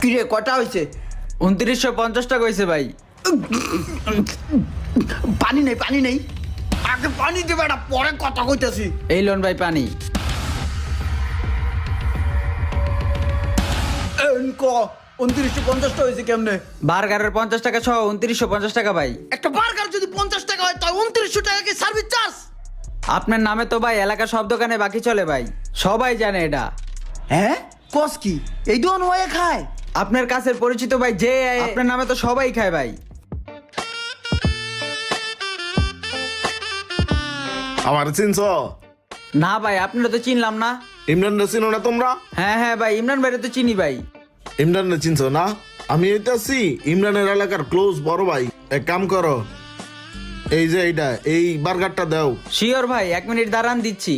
কিরে কটা হয়েছে? 2950 টাকা হয়েছে ভাই। পানি নেই পানি নেই, আগে পানি দেবে না, পরে কথা কইতাছি। এই লোন ভাই পানি। ক 2950 হয়েছে কেমনে? বার্গারের 50 টাকা সহ 2950 টাকা ভাই। একটা বার্গার যদি 50 টাকা হয় তাই 2900 টাকা কি সার্ভিস চার্জ? আপনার নামে তো ভাই এলাকার সব দোকানে বাকি চলে ভাই, সবাই জানে এটা। হ্যাঁ কস কি এই দোকান হয়ে খায়? আপনার কাছের পরিচিত ভাই যে আপনার নামে তো সবাই খায় ভাই। আমার চিনছ? না ভাই আপনারা তো চিনলাম না। ইমরান চিনো না তোমরা? হ্যাঁ হ্যাঁ ভাই, ইমরান ভাইরে তো চিনি ভাই। ইমরান চিনছ না? আমি এইটাছি ইমরানের এলাকার ক্লোজ বড় ভাই। এক কাম করো, এই যে এইটা এই বার্গারটা দাও। শিওর ভাই, 1 মিনিট দাঁড়ান দিচ্ছি।